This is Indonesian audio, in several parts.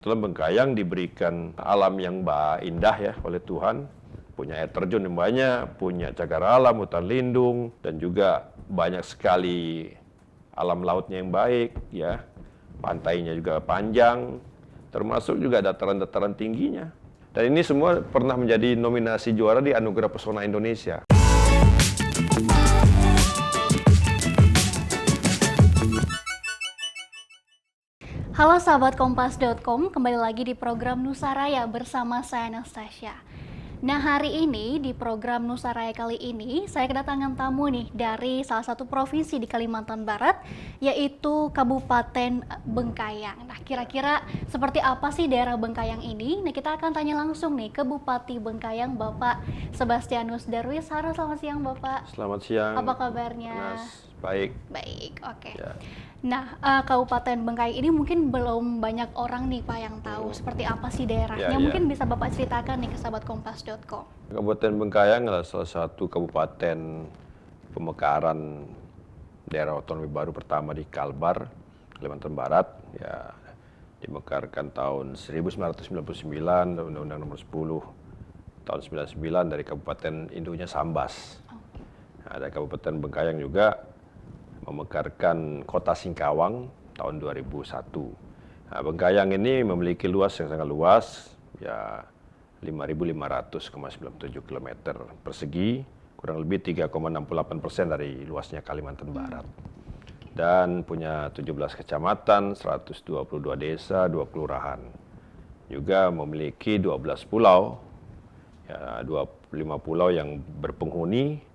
Setelah Bengkayang diberikan alam yang indah ya oleh Tuhan, punya air terjun yang banyak, punya cagar alam, hutan lindung, dan juga banyak sekali alam lautnya yang baik ya. Pantainya juga panjang, termasuk juga dataran-dataran tingginya. Dan ini semua pernah menjadi nominasi juara di Anugerah Pesona Indonesia. Halo sahabat Kompas.com, kembali lagi di program Nusaraya bersama saya Anastasia. Nah, hari ini di program Nusaraya kali ini saya kedatangan tamu nih dari salah satu provinsi di Kalimantan Barat, yaitu Kabupaten Bengkayang. Nah, kira-kira seperti apa sih daerah Bengkayang ini? Nah, kita akan tanya langsung nih ke Bupati Bengkayang, Bapak Sebastianus Darwis. Halo, selamat siang Bapak. Selamat siang. Apa kabarnya? Baik. Baik, oke. Ya. Nah, Kabupaten Bengkayang ini mungkin belum banyak orang nih Pak yang tahu seperti apa sih daerahnya. Ya. Mungkin bisa Bapak ceritakan nih ke sahabat Kompas.com. Kabupaten Bengkayang adalah salah satu kabupaten pemekaran daerah otonomi baru pertama di Kalbar, Kalimantan Barat. Ya, dimekarkan tahun 1999, Undang-Undang Nomor 10 tahun 99 dari Kabupaten Induknya Sambas. Ada Kabupaten Bengkayang juga memekarkan Kota Singkawang tahun 2001. Nah, Bengkayang ini memiliki luas yang sangat luas, ya 5.500,97 km persegi, kurang lebih 3,68% dari luasnya Kalimantan Barat. Dan punya 17 kecamatan, 122 desa, 2 kelurahan. Juga memiliki 12 pulau, ya 25 pulau yang berpenghuni,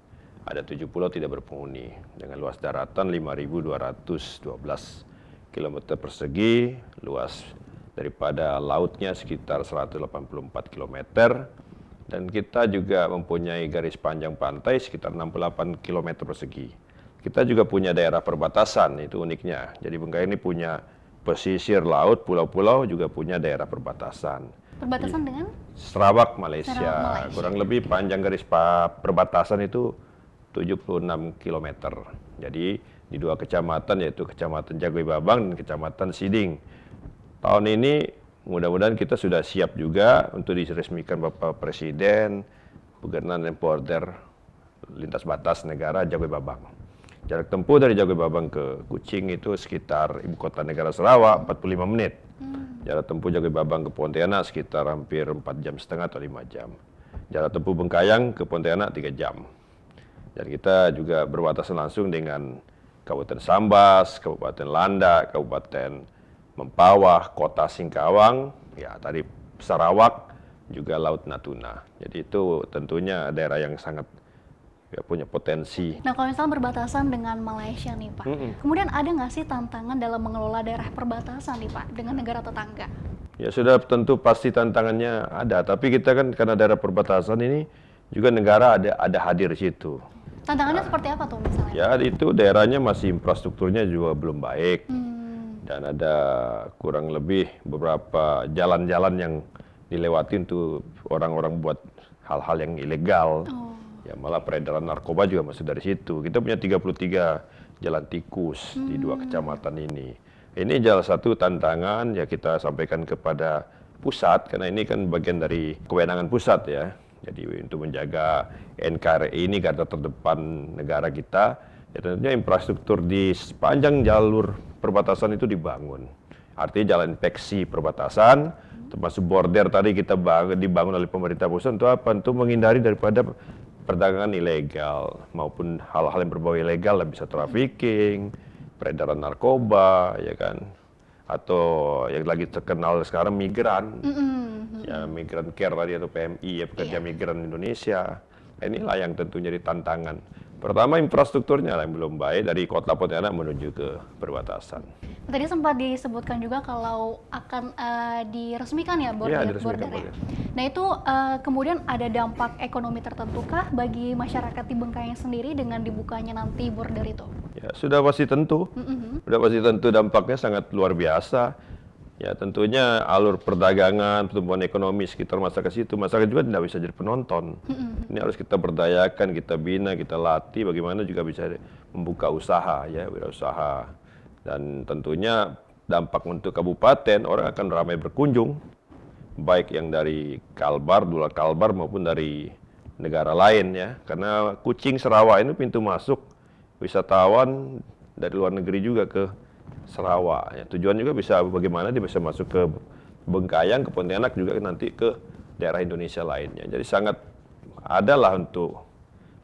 ada 7 pulau tidak berpenghuni, dengan luas daratan 5.212 km persegi, luas daripada lautnya sekitar 184 km, dan kita juga mempunyai garis panjang pantai sekitar 68 km persegi. Kita juga punya daerah perbatasan, itu uniknya. Jadi Bengkayang ini punya pesisir laut, pulau-pulau, juga punya daerah perbatasan. Perbatasan dengan? Sarawak, Malaysia. Sarawak, Malaysia. Kurang lebih panjang garis perbatasan itu 76 km. Jadi di 2 kecamatan, yaitu Kecamatan Jagoi Babang dan Kecamatan Siding. Tahun ini mudah-mudahan kita sudah siap juga untuk diresmikan Bapak Presiden berkenan dan border lintas batas negara Jagoi Babang. Jarak tempuh dari Jagoi Babang ke Kuching itu sekitar ibu kota negara Sarawak 45 menit. Jarak tempuh Jagoi Babang ke Pontianak sekitar hampir 4,5 jam atau 5 jam. Jarak tempuh Bengkayang ke Pontianak 3 jam. Dan kita juga berbatasan langsung dengan Kabupaten Sambas, Kabupaten Landak, Kabupaten Mempawah, Kota Singkawang, ya tadi Sarawak, juga Laut Natuna. Jadi itu tentunya daerah yang sangat punya potensi. Nah, kalau misalnya berbatasan dengan Malaysia nih Pak, kemudian ada nggak sih tantangan dalam mengelola daerah perbatasan nih Pak dengan negara tetangga? Ya sudah tentu pasti tantangannya ada, tapi kita kan karena daerah perbatasan ini juga negara ada hadir di situ. Tantangannya seperti apa tuh misalnya? Ya itu daerahnya masih infrastrukturnya juga belum baik. Dan ada kurang lebih beberapa jalan-jalan yang dilewati untuk orang-orang buat hal-hal yang ilegal. Ya malah peredaran narkoba juga masuk dari situ. Kita punya 33 jalan tikus di 2 kecamatan ini. Ini salah satu tantangan ya kita sampaikan kepada pusat, karena ini kan bagian dari kewenangan pusat ya. Jadi untuk menjaga NKRI ini garda terdepan negara kita, ya tentunya infrastruktur di sepanjang jalur perbatasan itu dibangun. Artinya jalan inspeksi perbatasan, termasuk border tadi kita dibangun oleh pemerintah pusat untuk apa? Untuk menghindari daripada perdagangan ilegal maupun hal-hal yang berbau ilegal, bisa trafficking, peredaran narkoba, ya kan? Atau yang lagi terkenal sekarang migran. Ya migran care tadi atau PMI ya, pekerja migran Indonesia. Inilah yang tentunya jadi tantangan. Pertama infrastrukturnya yang belum baik dari kota Pontianak menuju ke perbatasan. Tadi sempat disebutkan juga kalau akan diresmikan ya bordernya. Nah itu kemudian ada dampak ekonomi tertentukah bagi masyarakat di Bengkayang sendiri dengan dibukanya nanti border itu? Ya sudah pasti tentu. Sudah pasti tentu dampaknya sangat luar biasa. Ya tentunya alur perdagangan, pertumbuhan ekonomi sekitar masyarakat situ, masyarakat juga tidak bisa jadi penonton. Ini harus kita berdayakan, kita bina, kita latih, bagaimana juga bisa membuka usaha, ya wirausaha. Dan tentunya dampak untuk kabupaten, orang akan ramai berkunjung, baik yang dari Kalbar, Dula Kalbar maupun dari negara lain ya. Karena Kucing Sarawak ini pintu masuk wisatawan dari luar negeri juga ke Sarawak. Ya, tujuan juga bisa bagaimana dia bisa masuk ke Bengkayang, ke Pontianak juga nanti ke daerah Indonesia lainnya. Jadi sangat adalah untuk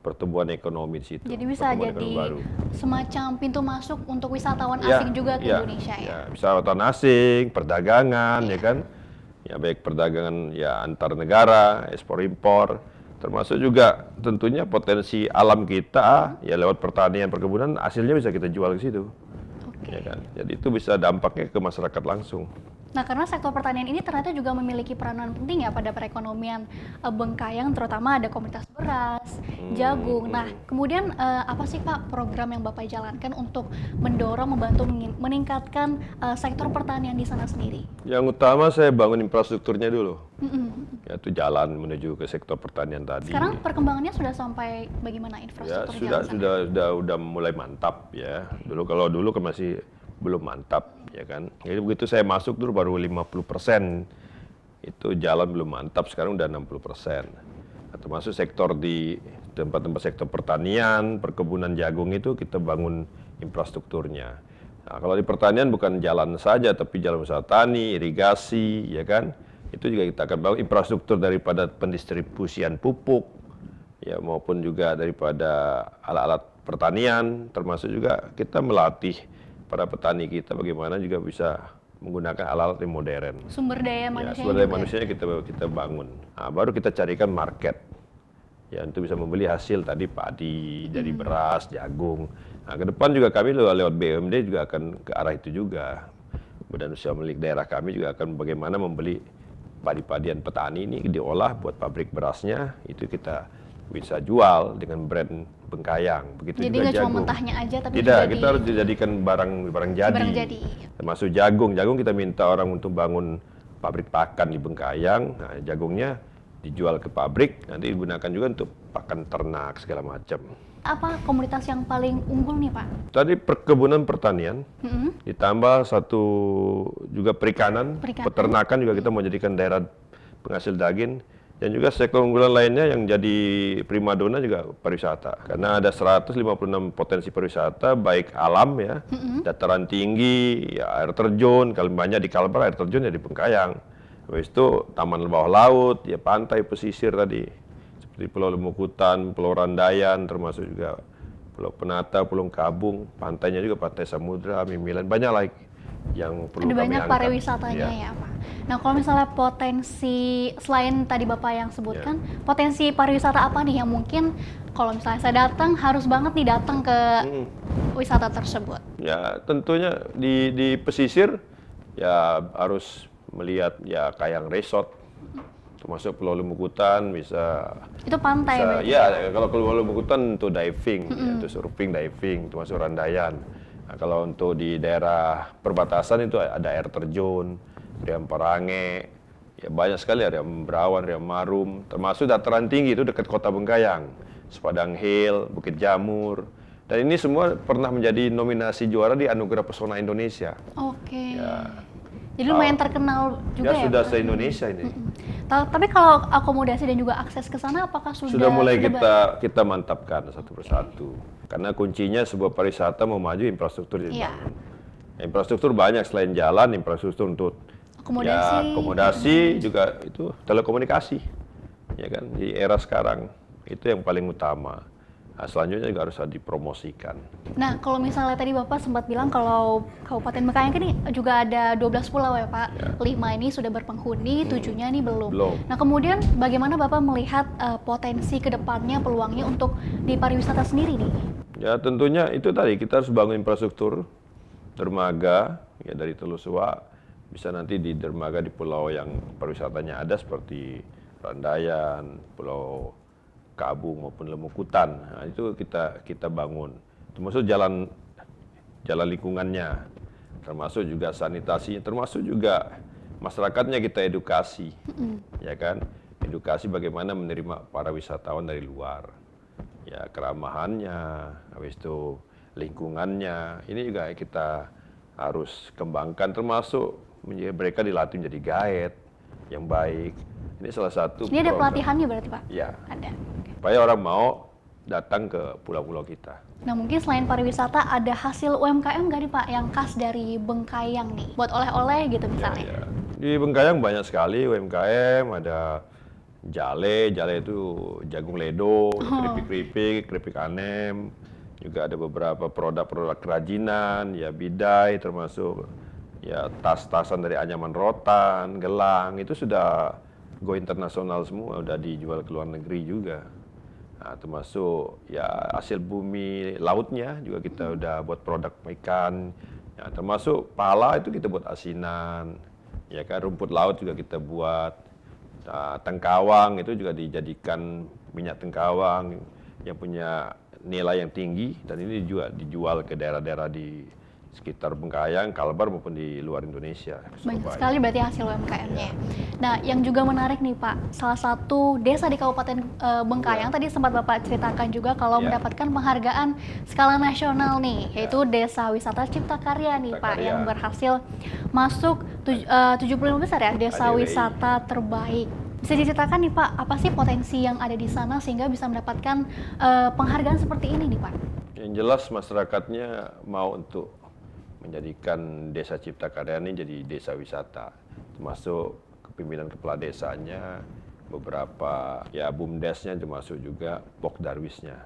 pertumbuhan ekonomi di situ. Jadi bisa pertumbuhan jadi ekonomi baru. semacam pintu masuk untuk wisatawan Ya, asing juga ke ya, Indonesia ya. ya. Wisatawan asing, perdagangan, ya kan? Ya baik perdagangan ya antar negara, ekspor impor, termasuk juga tentunya potensi alam kita ya lewat pertanian perkebunan hasilnya bisa kita jual ke situ. Oke. Ya kan? Jadi itu bisa dampaknya ke masyarakat langsung. Nah, karena sektor pertanian ini ternyata juga memiliki peranan penting ya pada perekonomian Bengkayang, terutama ada komunitas beras, jagung. Nah, kemudian apa sih Pak program yang Bapak jalankan untuk mendorong, membantu meningkatkan sektor pertanian di sana sendiri? Yang utama saya bangun infrastrukturnya dulu, Mm-mm. yaitu jalan menuju ke sektor pertanian tadi. Sekarang perkembangannya sudah sampai bagaimana Ya infrastruktur sudah jalan sana? sudah mulai mantap ya. Kalau dulu kan masih belum mantap ya kan. Jadi begitu saya masuk dulu baru 50% itu jalan belum mantap, sekarang udah 60%. Termasuk sektor di tempat-tempat sektor pertanian, perkebunan jagung itu kita bangun infrastrukturnya. Nah, kalau di pertanian bukan jalan saja tapi jalan usaha tani, irigasi ya kan. Itu juga kita akan bangun infrastruktur daripada pendistribusian pupuk ya maupun juga daripada alat-alat pertanian, termasuk juga kita melatih para petani kita bagaimana juga bisa menggunakan alat-alat yang modern. Sumber daya Ya, manusia sumber daya manusianya kita bangun. Nah, baru kita carikan market. Ya, untuk bisa membeli hasil tadi padi, dari beras, jagung. Nah, ke depan juga kami lewat BUMD juga akan ke arah itu juga. Badan Usaha Milik Daerah kami juga akan bagaimana membeli padi-padian petani ini diolah buat pabrik berasnya, itu kita bisa jual dengan brand Bengkayang. Begitu Jadi juga nggak cuma jagung. mentahnya aja tapi Tidak, juga kita harus dijadikan barang jadi. barang jadi. Termasuk jagung. Jagung kita minta orang untuk bangun pabrik pakan di Bengkayang. Nah, jagungnya dijual ke pabrik, nanti digunakan juga untuk pakan ternak segala macam. Apa komoditas yang paling unggul nih Pak? Tadi perkebunan pertanian, Mm-mm. ditambah satu juga perikanan, Perikanan. peternakan juga kita mau jadikan daerah penghasil daging. Dan juga sektor unggulan lainnya yang jadi primadona juga pariwisata. Karena ada 156 potensi pariwisata, baik alam ya, dataran tinggi, ya air terjun, kalau banyak di Kalbar air terjun ya di Bengkayang. Habis itu taman bawah laut, ya pantai pesisir tadi. Seperti Pulau Lemukutan, Pulau Randayan, termasuk juga Pulau Penata, Pulau Kabung, pantainya juga Pantai Samudra, Mimilan, banyak lagi yang perlu Ada kami banyak angkat. pariwisatanya ya Pak. Nah kalau misalnya potensi, selain tadi Bapak yang sebutkan, potensi pariwisata apa nih yang mungkin kalau misalnya saya datang, harus banget nih datang ke wisata tersebut? Ya tentunya di pesisir ya harus melihat ya Kayang Resort, termasuk Pulau Lemukutan bisa. Itu pantai berarti? Ya kalau Pulau Lemukutan untuk diving, ya, untuk surfing diving, termasuk Randayan. Nah, kalau untuk di daerah perbatasan itu ada air terjun, Riam Parange, ya banyak sekali ada Riam Berawan, Riam Marum, termasuk dataran tinggi itu dekat kota Bengkayang, Sepadang Hill, Bukit Jamur. Dan ini semua pernah menjadi nominasi juara di Anugerah Pesona Indonesia. Oke. Ya. Jadi lumayan terkenal juga ya? Sudah Pak? se-Indonesia ini. Tapi kalau akomodasi dan juga akses ke sana apakah Sudah mulai baik? kita mantapkan satu persatu. Karena kuncinya sebuah pariwisata mau maju infrastruktur Iya. dibangun. Infrastruktur banyak selain jalan, infrastruktur untuk Akomodasi. ya, akomodasi juga itu telekomunikasi. Ya kan di era sekarang itu yang paling utama. Nah, selanjutnya juga harus dipromosikan. Nah, kalau misalnya tadi Bapak sempat bilang kalau Kabupaten Bengkayang ini juga ada 12 pulau ya Pak. Ya. 5 ini sudah berpenghuni, 7-nya ini belum. Belum. Nah, kemudian bagaimana Bapak melihat potensi ke depannya, peluangnya untuk di pariwisata sendiri nih? Ya tentunya itu tadi kita harus bangun infrastruktur dermaga ya dari Telusua bisa nanti di dermaga di pulau yang pariwisatanya ada seperti Randayan, Pulau Kabung maupun Lemukutan. Nah, itu kita bangun. Termasuk jalan lingkungannya, termasuk juga sanitasinya, termasuk juga masyarakatnya kita edukasi. Ya kan? Edukasi bagaimana menerima para wisatawan dari luar. Ya keramahannya, habis itu lingkungannya. Ini juga kita harus kembangkan, termasuk mereka dilatih menjadi guide yang baik. Ini salah satu Ini ada program. pelatihannya berarti Pak? Ya, Ada. supaya orang mau datang ke pulau-pulau kita. Nah mungkin selain pariwisata ada hasil UMKM nggak nih Pak yang khas dari Bengkayang nih? Buat oleh-oleh gitu misalnya. Ya. Di Bengkayang banyak sekali UMKM, ada jale itu jagung ledo, keripik anem, juga ada beberapa produk-produk kerajinan, ya bidai termasuk ya tas-tasan dari anyaman rotan, gelang, itu sudah go internasional semua, udah dijual ke luar negeri juga. Nah, termasuk ya hasil bumi lautnya juga kita udah buat produk ikan, ya, termasuk pala itu kita buat asinan, ya kan, rumput laut juga kita buat, nah, tengkawang itu juga dijadikan minyak tengkawang yang punya nilai yang tinggi, dan ini juga dijual ke daerah-daerah di sekitar Bengkayang, Kalbar maupun di luar Indonesia. Banyak sekali berarti hasil UMKM-nya. Nah, yang juga menarik nih Pak, salah satu desa di Kabupaten Bengkayang, tadi sempat Bapak ceritakan juga kalau mendapatkan penghargaan skala nasional nih, yaitu Desa Wisata Cipta Karya nih Pak, yang berhasil masuk 75 besar ya, Desa Wisata Terbaik. Bisa diceritakan nih Pak, apa sih potensi yang ada di sana sehingga bisa mendapatkan penghargaan seperti ini nih Pak? Yang jelas masyarakatnya mau untuk menjadikan Desa Cipta Karya ini jadi desa wisata, termasuk kepemimpinan kepala desanya, beberapa ya BUMDesnya, termasuk juga Pokdarwisnya.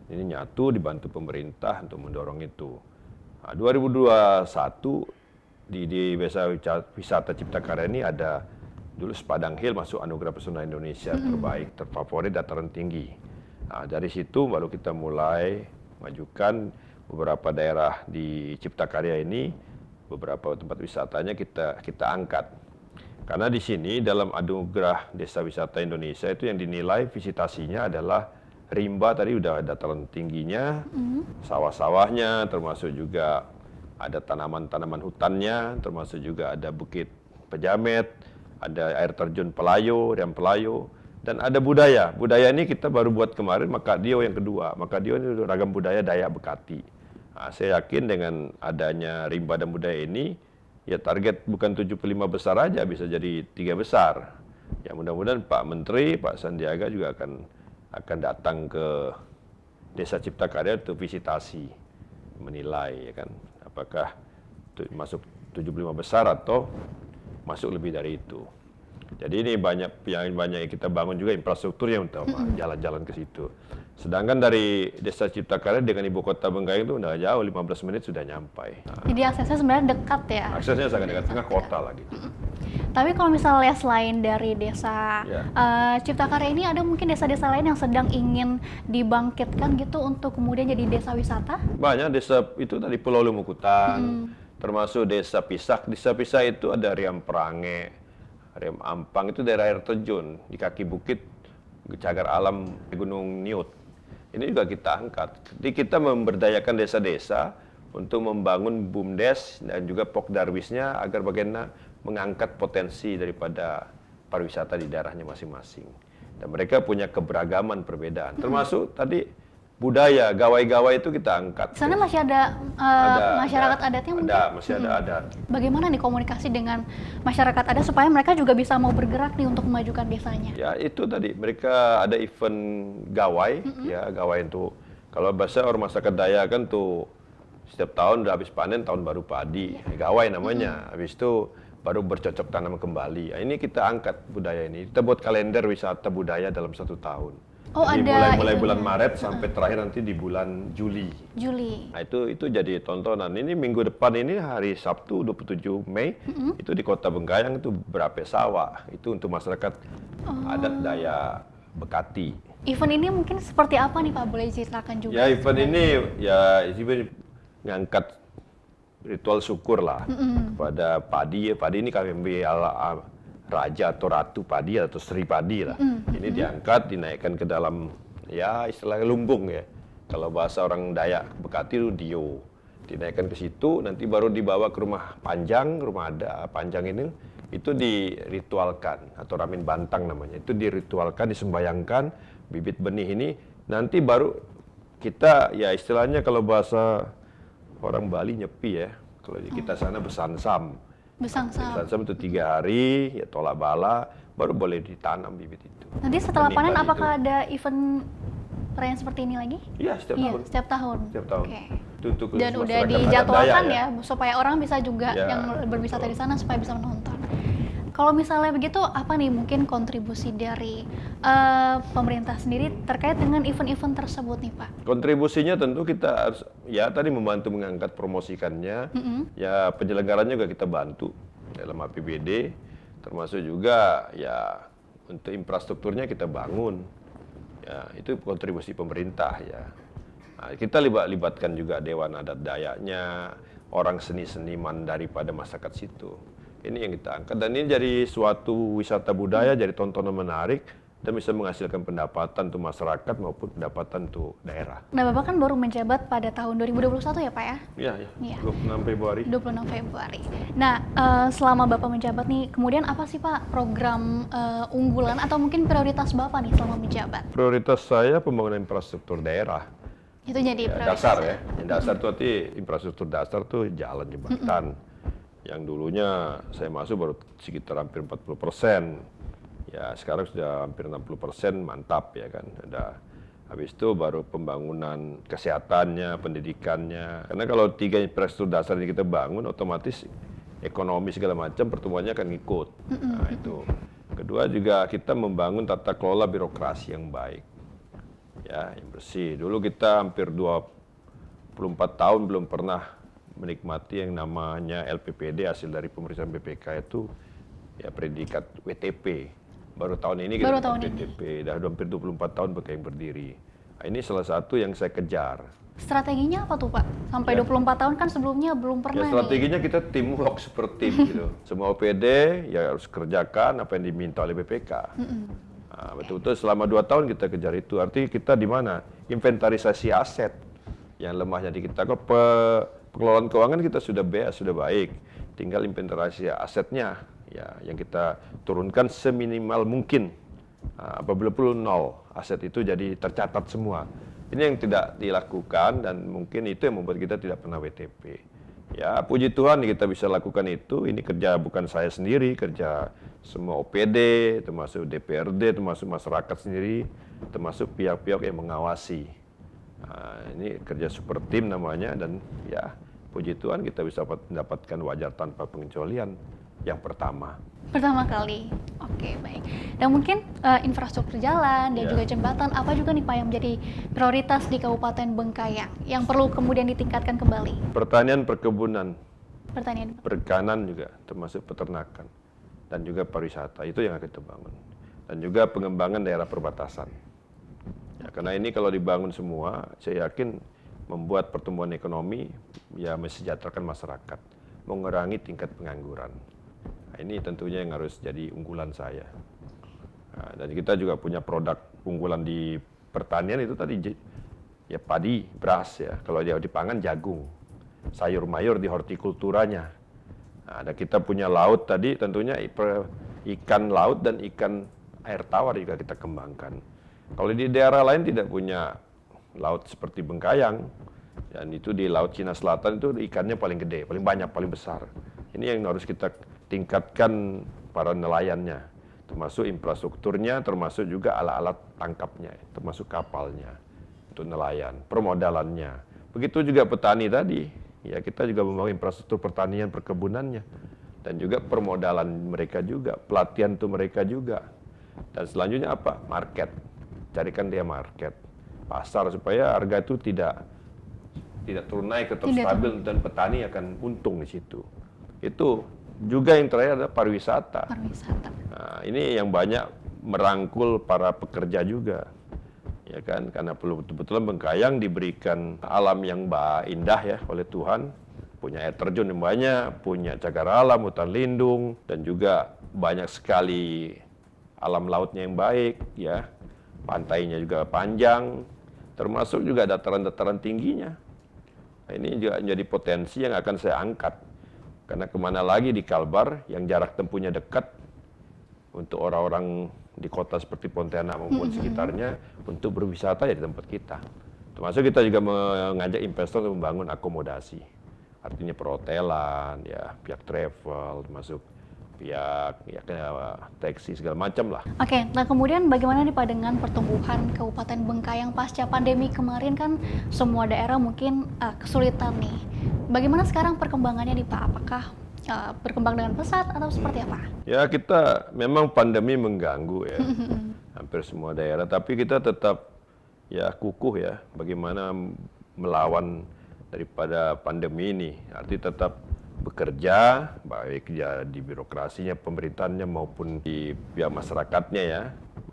Ini nyatu dibantu pemerintah untuk mendorong itu. Nah, 2021 di Desa Wisata Cipta Karya ini ada dulu Sepadang Hill masuk Anugerah Pesona Indonesia terbaik, terfavorit dataran tinggi. Nah, dari situ baru kita mulai majukan beberapa daerah di Cipta Karya ini, beberapa tempat wisatanya kita angkat. Karena di sini dalam Anugerah Desa Wisata Indonesia itu yang dinilai visitasinya adalah rimba, tadi udah dataran tingginya, sawah-sawahnya, termasuk juga ada tanaman-tanaman hutannya, termasuk juga ada bukit pejamet, ada air terjun Pelayo, Riam Pelayo, dan ada budaya. Budaya ini kita baru buat kemarin, Makadio yang kedua. Makadio ini ragam budaya Dayak Bekati. Nah, saya yakin dengan adanya rimba dan budaya ini, ya target bukan 75 besar aja, bisa jadi 3 besar. Ya mudah-mudahan Pak Menteri, Pak Sandiaga juga akan datang ke Desa Cipta Karya untuk visitasi, menilai ya kan, apakah masuk 75 besar atau masuk lebih dari itu. Jadi ini banyak yang kita bangun juga infrastruktur yang utama, jalan-jalan ke situ. Sedangkan dari Desa Cipta Karya dengan ibu kota Bengkayang itu udah jauh, 15 menit sudah nyampai. Nah, jadi aksesnya sebenarnya dekat ya? Aksesnya sangat dekat, tengah kota lagi. Tapi kalau misalnya selain dari Desa Cipta Karya ini, ada mungkin desa-desa lain yang sedang ingin dibangkitkan gitu untuk kemudian jadi desa wisata? Banyak desa itu tadi Pulau Lumukutan, termasuk Desa Pisak. Desa Pisak itu ada Riam Perange, Riam Ampang, itu daerah air terjun di kaki bukit cagar alam Gunung Niut. Ini juga kita angkat. Jadi kita memberdayakan desa-desa untuk membangun BUMDes dan juga Pokdarwisnya agar bagaimana mengangkat potensi daripada pariwisata di daerahnya masing-masing. Dan mereka punya keberagaman perbedaan. Termasuk tadi budaya, gawai-gawai itu kita angkat. Di sana masih ada masyarakat adatnya mungkin? Ada, masih ada adat. Bagaimana nih komunikasi dengan masyarakat adat supaya mereka juga bisa mau bergerak nih untuk memajukan desanya? Ya itu tadi, mereka ada event gawai, ya gawai itu. Kalau bahasa orang masyarakat Dayak kan tuh setiap tahun udah habis panen, tahun baru padi, gawai namanya. Habis itu baru bercocok tanam kembali. Nah, ini kita angkat budaya ini. Kita buat kalender wisata budaya dalam 1 tahun. Oh, jadi ada mulai bulan Maret sampai terakhir nanti di bulan Juli. Nah, itu jadi tontonan. Ini minggu depan ini hari Sabtu 27 Mei itu di Kota Bengkayang itu berape sawah. Itu untuk masyarakat adat Dayak Bekati. Event ini mungkin seperti apa nih Pak? Boleh diceritakan juga? Ya event ini ya ngangkat ritual syukur lah pada padi. Padi ini kami ambil raja atau ratu padi atau Sri Padi lah. Ini diangkat, dinaikkan ke dalam ya istilahnya lumbung ya. Kalau bahasa orang Dayak Bekati itu dio. Dinaikkan ke situ, nanti baru dibawa ke rumah Panjang, rumah ada Panjang ini itu diritualkan atau Ramin Bantang namanya. Itu diritualkan, disembayangkan bibit benih ini, nanti baru kita ya istilahnya kalau bahasa orang Bali nyepi ya. Kalau di kita sana Besansam. Besangsam. Besansam itu 3 hari, ya tolak bala, baru boleh ditanam bibit itu. Nanti setelah Benih panen tadi apakah ada event perayaan seperti ini lagi? Iya, setiap Iya, tahun. setiap tahun. Setiap tahun. Oke. Itu untuk Dan khusus udah masyarakat adat dijadwalkan Dayak ya, supaya orang bisa juga Ya, yang berwisata betul. di sana supaya bisa menonton. Kalau misalnya begitu, apa nih mungkin kontribusi dari pemerintah sendiri terkait dengan event-event tersebut nih Pak? Kontribusinya tentu kita harus, ya tadi membantu mengangkat promosikannya, ya penyelenggaranya juga kita bantu dalam APBD, termasuk juga ya untuk infrastrukturnya kita bangun, ya itu kontribusi pemerintah ya. Nah, kita libatkan juga Dewan Adat Dayaknya, orang seniman daripada masyarakat situ. Ini yang kita angkat dan ini jadi suatu wisata budaya, jadi tontonan menarik dan bisa menghasilkan pendapatan untuk masyarakat maupun pendapatan untuk daerah. Nah Bapak kan baru menjabat pada tahun 2021 ya Pak ya? Iya, Iya. 26 Februari. 26 Februari. Nah, selama Bapak menjabat nih, kemudian apa sih Pak program unggulan atau mungkin prioritas Bapak nih selama menjabat? Prioritas saya pembangunan infrastruktur daerah. Itu jadi Ya, prioritas. dasar ya. Yang dasar tuh arti infrastruktur dasar tuh jalan jembatan. Yang dulunya saya masuk baru sekitar hampir 40%. Ya, sekarang sudah hampir 60%, mantap ya kan. Habis itu baru pembangunan kesehatannya, pendidikannya. Karena kalau 3 infrastruktur dasar ini kita bangun, otomatis ekonomi segala macam pertumbuhannya akan ngikut. Nah, itu. Kedua juga kita membangun tata kelola birokrasi yang baik. Ya, yang bersih. Dulu kita hampir 24 tahun belum pernah menikmati yang namanya LPPD, hasil dari pemeriksaan BPK itu ya predikat WTP. Baru tahun ini kita dapat WTP, dah hampir 24 tahun BKM berdiri. Nah, ini salah satu yang saya kejar. Strateginya apa tuh Pak? Sampai Ya. 24 tahun kan sebelumnya belum Ya, pernah nih. strateginya kita teamwork super team gitu. Semua OPD ya harus kerjakan apa yang diminta oleh BPK. Nah, betul-betul selama 2 tahun kita kejar itu. Artinya kita di mana? Inventarisasi aset yang lemahnya di kita. Kalau pengelolaan keuangan kita sudah baik. Tinggal inventarisasi asetnya ya yang kita turunkan seminimal mungkin. Nah, apabila perlu 0, aset itu jadi tercatat semua. Ini yang tidak dilakukan dan mungkin itu yang membuat kita tidak pernah WTP. Ya, puji Tuhan kita bisa lakukan itu. Ini kerja bukan saya sendiri, kerja semua OPD, termasuk DPRD, termasuk masyarakat sendiri, termasuk pihak-pihak yang mengawasi. Nah, ini kerja super tim namanya dan ya puji Tuhan kita bisa mendapatkan wajar tanpa pengecualian yang pertama. Pertama kali. Oke, baik. Dan mungkin infrastruktur jalan dan Ya. juga jembatan, apa juga nih Pak yang menjadi prioritas di Kabupaten Bengkayang yang perlu kemudian ditingkatkan kembali? Pertanian, perkebunan, Pertanian. perikanan juga termasuk peternakan dan juga pariwisata itu yang akan kita bangun. Dan juga pengembangan daerah perbatasan. Ya, karena ini kalau dibangun semua, saya yakin membuat pertumbuhan ekonomi ya mesejahterakan masyarakat, mengurangi tingkat pengangguran. Nah, ini tentunya yang harus jadi unggulan saya. Nah, dan kita juga punya produk unggulan di pertanian itu tadi ya padi, beras ya. Kalau dia di pangan jagung, sayur mayur di hortikulturanya. Nah, dan kita punya laut tadi tentunya ikan laut dan ikan air tawar juga kita kembangkan. Kalau di daerah lain tidak punya laut seperti Bengkayang, dan itu di Laut Cina Selatan itu ikannya paling gede, paling banyak, paling besar. Ini yang harus kita tingkatkan para nelayannya, termasuk infrastrukturnya, termasuk juga alat-alat tangkapnya, termasuk kapalnya untuk nelayan, permodalannya. Begitu juga petani tadi, ya kita juga membangun infrastruktur pertanian, perkebunannya, dan juga permodalan mereka juga, pelatihan untuk mereka juga. Dan selanjutnya apa? Market, carikan dia market, pasar supaya harga itu tidak turun naik, tetap stabil dan petani akan untung di situ. Itu juga yang terakhir adalah pariwisata. Nah, ini yang banyak merangkul para pekerja juga, ya kan? Karena perlu betul-betul Bengkayang diberikan alam yang indah ya oleh Tuhan, punya air terjun yang banyak, punya cagar alam, hutan lindung, dan juga banyak sekali alam lautnya yang baik, ya, pantainya juga panjang, termasuk juga dataran-dataran tingginya. Nah, ini juga menjadi potensi yang akan saya angkat. Karena kemana lagi di Kalbar yang jarak tempuhnya dekat untuk orang-orang di kota seperti Pontianak maupun sekitarnya untuk berwisata ya di tempat kita. Termasuk kita juga mengajak investor untuk membangun akomodasi. artinya perhotelan, ya pihak travel, termasuk pihak ya kayak taksi segala macam lah. Oke, nah kemudian bagaimana nih Pak dengan pertumbuhan Kabupaten Bengkayang pasca pandemi kemarin kan semua daerah mungkin kesulitan nih. Bagaimana sekarang perkembangannya nih Pak? Apakah berkembang dengan pesat atau seperti apa? Ya kita memang pandemi mengganggu ya hampir semua daerah, tapi kita tetap ya kukuh ya bagaimana melawan daripada pandemi ini. Arti tetap bekerja, baik ya di birokrasinya, pemerintahannya maupun di pihak masyarakatnya ya,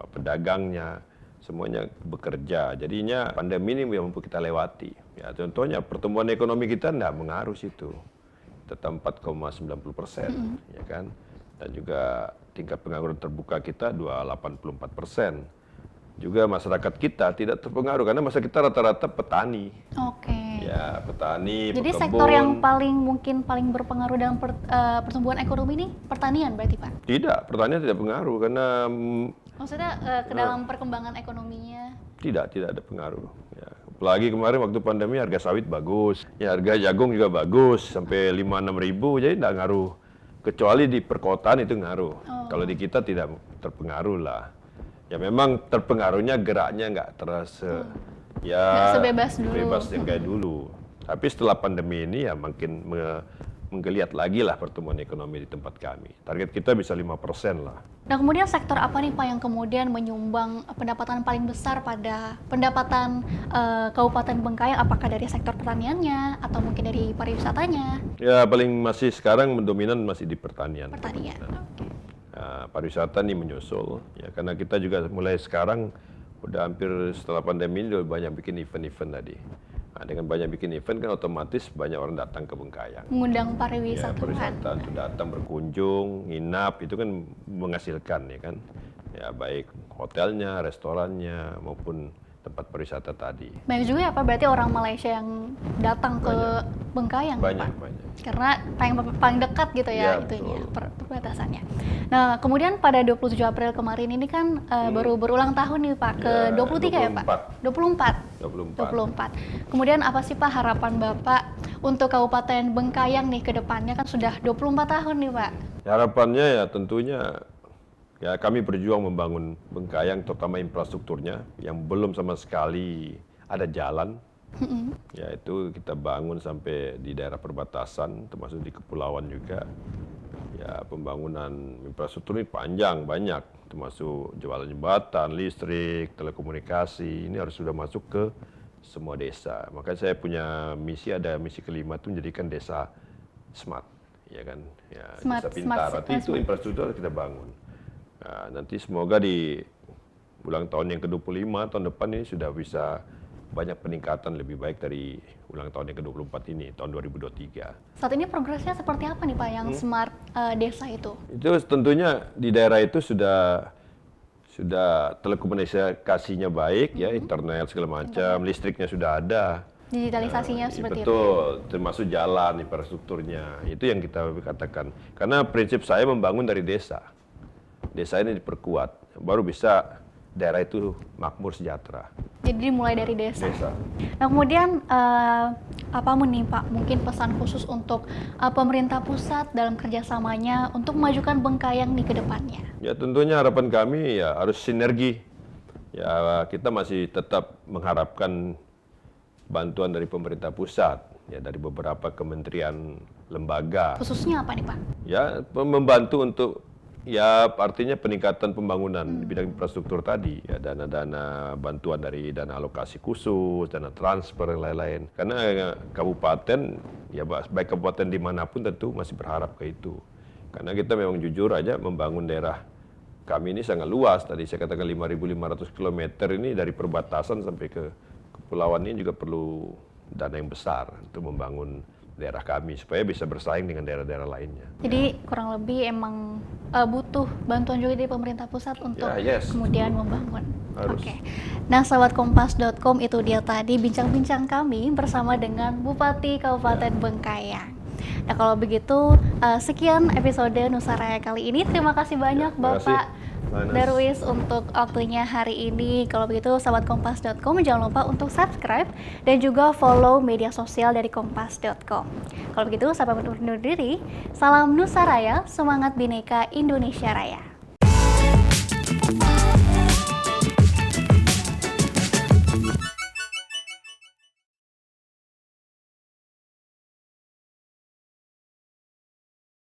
pedagangnya, semuanya bekerja. Jadinya pandemi ini mampu kita lewati. Ya contohnya pertumbuhan ekonomi kita tidak mengaruh situ, tetap 4,90%, ya kan? Dan juga tingkat pengangguran terbuka kita 2,84%. Juga masyarakat kita tidak terpengaruh karena masyarakat kita rata-rata petani. Oke. Ya, petani, Jadi pekebun. sektor yang paling berpengaruh dalam pertumbuhan ekonomi ini pertanian berarti Pak? Tidak, pertanian tidak pengaruh karena Maksudnya ke dalam perkembangan ekonominya? tidak ada pengaruh. Ya, apalagi kemarin waktu pandemi harga sawit bagus, ya harga jagung juga bagus sampai 5-6 ribu, jadi tidak ngaruh. Kecuali di perkotaan itu ngaruh. Kalau di kita tidak terpengaruh lah. Ya memang terpengaruhnya geraknya nggak terasa ya Nggak sebebas dulu. bebas yang kayak dulu. Tapi setelah pandemi ini ya makin menggeliat lagi lah pertumbuhan ekonomi di tempat kami. Target kita bisa 5% lah. Nah kemudian sektor apa nih Pak yang kemudian menyumbang pendapatan paling besar pada pendapatan Kabupaten Bengkayang? Apakah dari sektor pertaniannya atau mungkin dari pariwisatanya? Ya paling masih sekarang mendominan masih di pertanian. Pertanian. Oke. Pariwisata nih menyusul ya karena kita juga mulai sekarang udah hampir setelah pandemi ini udah banyak bikin event-event tadi. Nah, dengan banyak bikin event kan otomatis banyak orang datang ke Bengkayang. Mengundang Ya, pariwisata. pariwisata untuk datang berkunjung, nginap itu kan menghasilkan ya kan. Ya baik hotelnya, restorannya maupun tempat pariwisata tadi. Banyak juga ya Pak berarti orang Malaysia yang datang ke Bengkayang Banyak, Pak? banyak. Karena paling dekat gitu ya, Ya, itunya betul. perbatasannya. Nah kemudian pada 27 April kemarin ini kan baru berulang tahun nih Pak ke Ya, 23 ya Pak? 24. Kemudian apa sih Pak harapan Bapak untuk Kabupaten Bengkayang nih ke depannya kan sudah 24 tahun nih Pak? Harapannya ya tentunya ya kami berjuang membangun Bengkayang terutama infrastrukturnya yang belum sama sekali ada jalan. Ya itu kita bangun sampai di daerah perbatasan termasuk di kepulauan juga. Ya pembangunan infrastruktur ini panjang banyak termasuk jembatan, listrik, telekomunikasi ini harus sudah masuk ke semua desa. Makanya saya punya ada misi kelima itu menjadikan desa smart, ya kan? Ya, desa pintar. Artinya itu infrastruktur harus kita bangun. Nah, nanti semoga di ulang tahun yang ke-25 tahun depan ini sudah bisa banyak peningkatan lebih baik dari ulang tahun yang ke-24 ini, tahun 2023. Saat ini progresnya seperti apa nih Pak yang smart desa itu? Itu tentunya di daerah itu sudah telekomunikasinya baik, ya internet segala macam, listriknya sudah ada. Digitalisasinya seperti itu? Betul, termasuk jalan, infrastrukturnya. Itu yang kita katakan. Karena prinsip saya membangun dari desa. Desa ini diperkuat, baru bisa daerah itu makmur sejahtera. Jadi dimulai dari desa. Desa. Nah kemudian apa nih Pak, mungkin pesan khusus untuk pemerintah pusat dalam kerjasamanya untuk memajukan Bengkayang nih ke depannya? Ya tentunya harapan kami ya harus sinergi. Ya kita masih tetap mengharapkan bantuan dari pemerintah pusat, ya dari beberapa kementerian lembaga. Khususnya apa nih Pak? Ya membantu untuk ya artinya peningkatan pembangunan di bidang infrastruktur tadi, ya dana-dana bantuan dari dana alokasi khusus, dana transfer dan lain-lain. Karena kabupaten, ya baik kabupaten dimanapun tentu masih berharap ke itu. Karena kita memang jujur aja membangun daerah kami ini sangat luas. Tadi saya katakan 5.500 km ini dari perbatasan sampai ke kepulauan ini juga perlu dana yang besar untuk membangun daerah kami supaya bisa bersaing dengan daerah-daerah lainnya. Jadi kurang lebih emang butuh bantuan juga dari pemerintah pusat untuk kemudian membangun. Oke. Nah, sahabat kompas.com itu dia tadi bincang-bincang kami bersama dengan Bupati Kabupaten Bengkayang. Nah, kalau begitu sekian episode Nusaraya kali ini. Terima kasih banyak Bapak Darwis untuk waktunya hari ini. Kalau begitu sahabat kompas.com jangan lupa untuk subscribe dan juga follow media sosial dari kompas.com. Kalau begitu sahabat undur diri, salam Nusaraya, semangat Bhinneka Indonesia Raya.